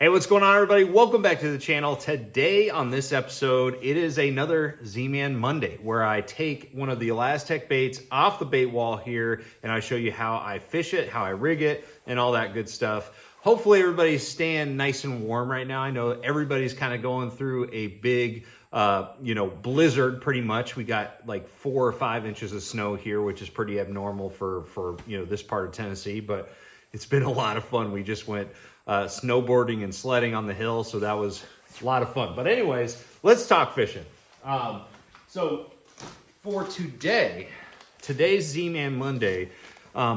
Hey, what's going on, everybody? Welcome back to the channel. Today on this episode, it is another ZMan Monday where I take one of the Elastec baits off the bait wall here and I show you how I fish it, how I rig it, and all that good stuff. Hopefully everybody's staying nice and warm right now. I know everybody's kind of going through a big blizzard pretty much. We got like 4 or 5 inches of snow here, which is pretty abnormal for this part of Tennessee, but it's been a lot of fun. We just went snowboarding and sledding on the hill, so that was a lot of fun. But anyways, let's talk fishing. So for today's Z-Man Monday,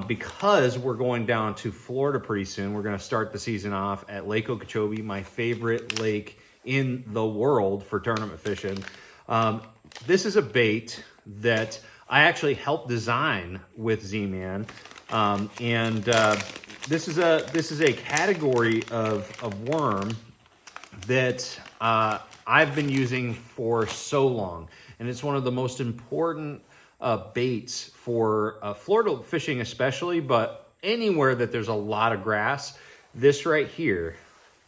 because we're going down to Florida pretty soon, we're going to start the season off at Lake Okeechobee, my favorite lake in the world for tournament fishing. This is a bait that I actually helped design with Z-Man, this is a category of worm that I've been using for so long, and it's one of the most important baits for Florida fishing especially, but anywhere that there's a lot of grass. This right here,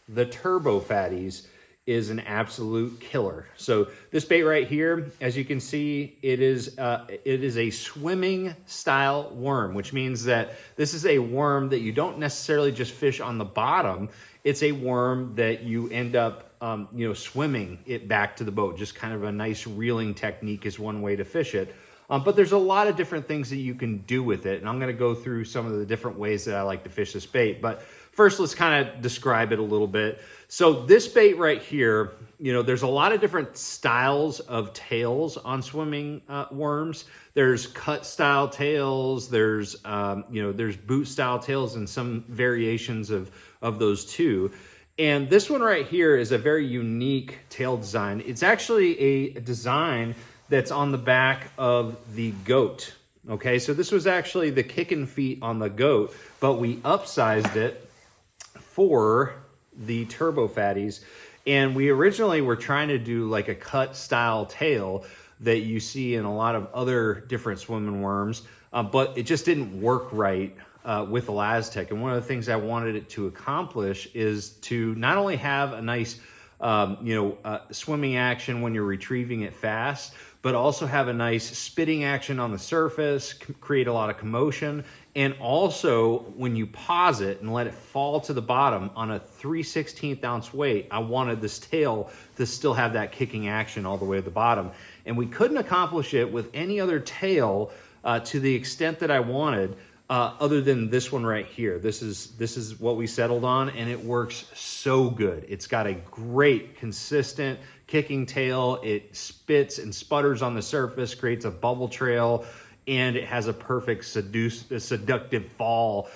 the Turbo Fattyz, is an absolute killer. So this bait right here, as you can see, it is a swimming style worm, which means that this is a worm that you don't necessarily just fish on the bottom. It's a worm that you end up swimming it back to the boat. Just kind of a nice reeling technique is one way to fish it. But there's a lot of different things that you can do with it, and I'm going to go through some of the different ways that I like to fish this bait. But first, let's kind of describe it a little bit. So this bait right here, there's a lot of different styles of tails on swimming worms. There's cut style tails, there's boot style tails, and some variations of those too. And this one right here is a very unique tail design. It's actually a design that's on the back of the goat. Okay, so this was actually the kicking feet on the goat, but we upsized it for the Turbo Fattyz. And we originally were trying to do like a cut style tail that you see in a lot of other different swimming worms, but it just didn't work right with Elastec. And one of the things I wanted it to accomplish is to not only have a nice swimming action when you're retrieving it fast, but also have a nice spitting action on the surface, create a lot of commotion, and also when you pause it and let it fall to the bottom on a 3/16 ounce weight, I wanted this tail to still have that kicking action all the way to the bottom. And we couldn't accomplish it with any other tail to the extent that I wanted, other than this one right here. This is what we settled on, and it works so good. It's got a great consistent kicking tail. It spits and sputters on the surface, creates a bubble trail, and it has a perfect seductive fall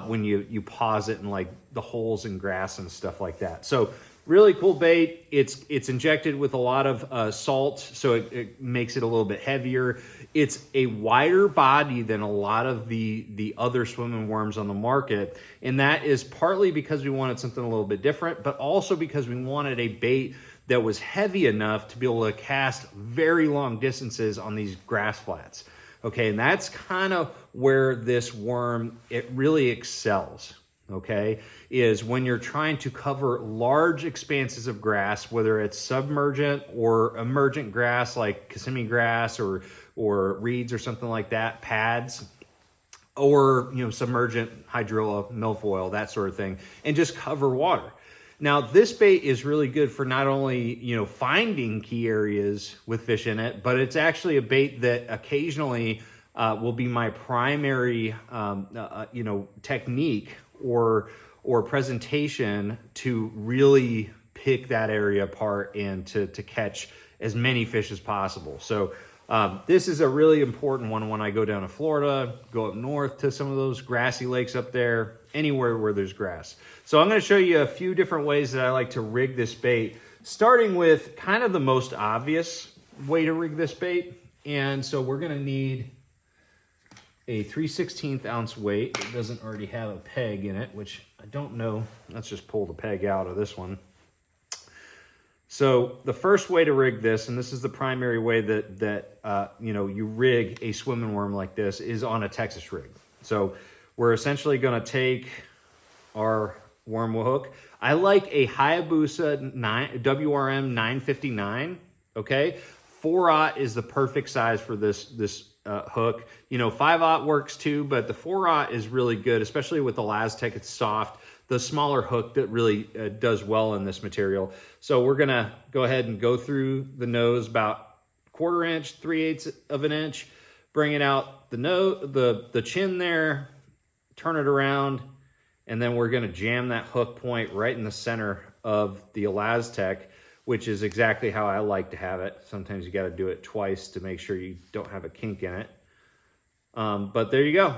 when you pause it in like the holes in grass and stuff like that. So really cool bait. It's injected with a lot of salt, so it makes it a little bit heavier. It's a wider body than a lot of the other swimming worms on the market, and that is partly because we wanted something a little bit different, but also because we wanted a bait that was heavy enough to be able to cast very long distances on these grass flats. Okay, and that's kind of where this worm, it really excels, okay, is when you're trying to cover large expanses of grass, whether it's submergent or emergent grass like Kissimmee grass or reeds or something like that, pads, or submergent hydrilla, milfoil, that sort of thing, and just cover water. Now, this bait is really good for not only, finding key areas with fish in it, but it's actually a bait that occasionally will be my primary, technique or presentation to really pick that area apart and to catch as many fish as possible. So this is a really important one when I go down to Florida, go up north to some of those grassy lakes up there, anywhere where there's grass. So I'm going to show you a few different ways that I like to rig this bait, starting with kind of the most obvious way to rig this bait. And so we're going to need a 3/16 ounce weight. It doesn't already have a peg in it, which I don't know. Let's just pull the peg out of this one. So the first way to rig this, and this is the primary way that you rig a swimming worm like this, is on a Texas rig. So we're essentially going to take our worm hook. I like a Hayabusa WRM 959, okay? 4/0 is the perfect size for this hook. You know, 5/0 works too, but the 4/0 is really good, especially with the Laztech. It's soft. The smaller hook that really does well in this material. So we're gonna go ahead and go through the nose about 1/4 inch, 3/8 of an inch, bring it out the chin there, turn it around, and then we're gonna jam that hook point right in the center of the Laztech, which is exactly how I like to have it. Sometimes you got to do it twice to make sure you don't have a kink in it. But there you go.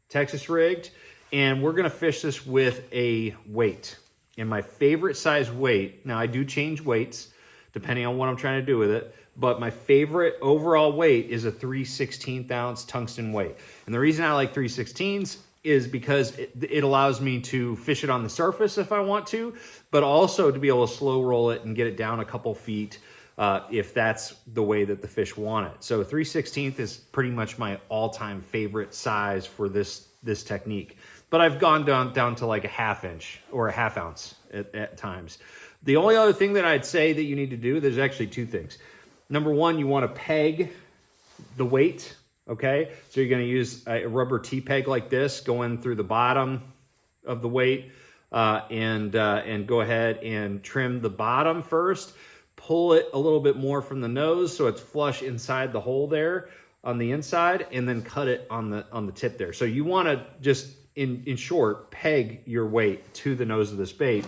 Texas rigged. And we're going to fish this with a weight. And my favorite size weight, now I do change weights depending on what I'm trying to do with it, but my favorite overall weight is a 3/16 ounce tungsten weight. And the reason I like 3/16s is because it allows me to fish it on the surface if I want to, but also to be able to slow roll it and get it down a couple feet if that's the way that the fish want it. So 3/16 is pretty much my all-time favorite size for this technique. But I've gone down to like a 1/2 inch or a 1/2 ounce at times. The only other thing that I'd say that you need to do, there's actually 2 things. Number one, you want to peg the weight. Okay, so you're going to use a rubber T-peg like this going through the bottom of the weight and go ahead and trim the bottom first. Pull it a little bit more from the nose so it's flush inside the hole there on the inside, and then cut it on the tip there. So you want to just, in short, peg your weight to the nose of this bait.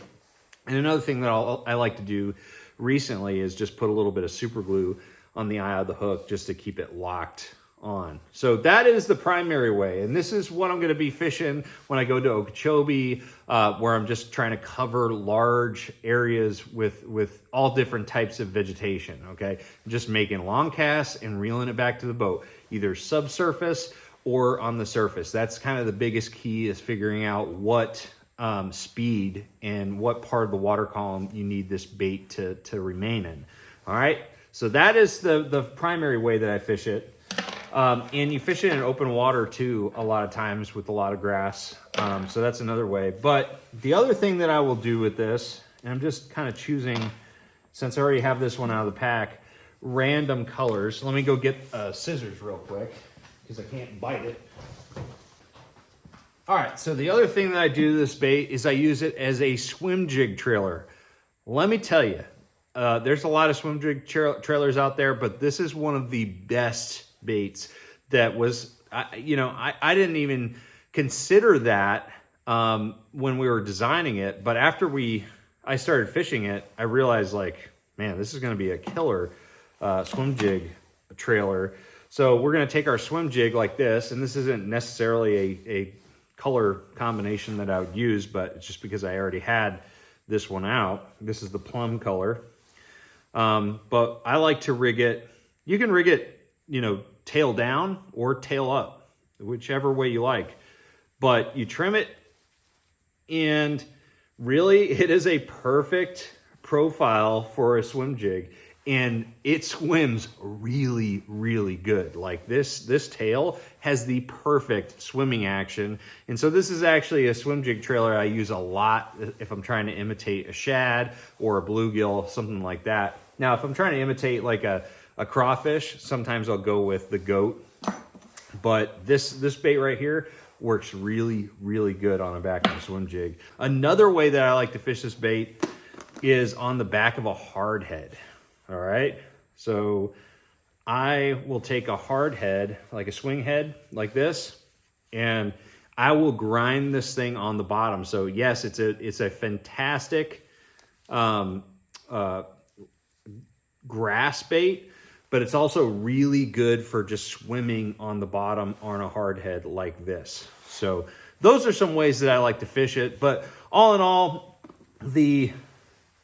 And another thing that I like to do recently is just put a little bit of super glue on the eye of the hook just to keep it locked on. So that is the primary way, and this is what I'm going to be fishing when I go to Okeechobee, where I'm just trying to cover large areas with all different types of vegetation. Okay, just making long casts and reeling it back to the boat, either subsurface or on the surface. That's kind of the biggest key, is figuring out what speed and what part of the water column you need this bait to remain in. All right, so that is the primary way that I fish it. And you fish it in open water too, a lot of times with a lot of grass. So that's another way. But the other thing that I will do with this, and I'm just kind of choosing, since I already have this one out of the pack, random colors. Let me go get scissors real quick because I can't bite it. All right, so the other thing that I do to this bait is I use it as a swim jig trailer. Let me tell you, there's a lot of swim jig trailers out there, but this is one of the best baits that was, I didn't even consider that when we were designing it, but after I started fishing it, I realized, like, man, this is going to be a killer swim jig trailer. So we're going to take our swim jig like this, and this isn't necessarily a color combination that I would use, but it's just because I already had this one out. This is the plum color. But I like to rig it. You can rig it, tail down or tail up, whichever way you like. But you trim it, and really it is a perfect profile for a swim jig. And it swims really, really good. Like this tail has the perfect swimming action. And so this is actually a swim jig trailer I use a lot if I'm trying to imitate a shad or a bluegill, something like that. Now, if I'm trying to imitate like a crawfish, sometimes I'll go with the goat. But this bait right here works really, really good on the back of a swim jig. Another way that I like to fish this bait is on the back of a hard head. All right, so I will take a hard head, like a swing head, like this, and I will grind this thing on the bottom. So yes, it's a fantastic grass bait, but it's also really good for just swimming on the bottom on a hard head like this. So those are some ways that I like to fish it. But all in all, the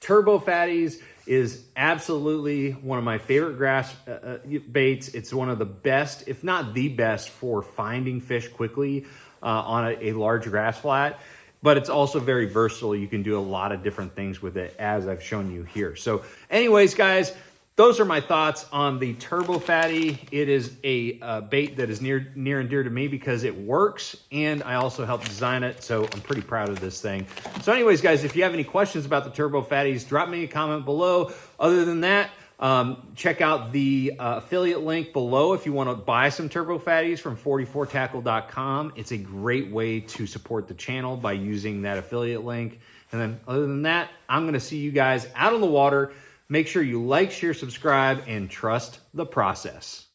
Turbo Fattyz is absolutely one of my favorite grass baits. It's one of the best, if not the best, for finding fish quickly on a large grass flat. But it's also very versatile. You can do a lot of different things with it, as I've shown you here. So anyways, guys, those are my thoughts on the Turbo Fatty. It is a bait that is near and dear to me because it works, and I also helped design it, so I'm pretty proud of this thing. So anyways, guys, if you have any questions about the Turbo Fatties, drop me a comment below. Other than that, check out the affiliate link below if you want to buy some Turbo Fatties from 44tackle.com. It's a great way to support the channel by using that affiliate link. And then other than that, I'm going to see you guys out on the water. Make sure you like, share, subscribe, and trust the process.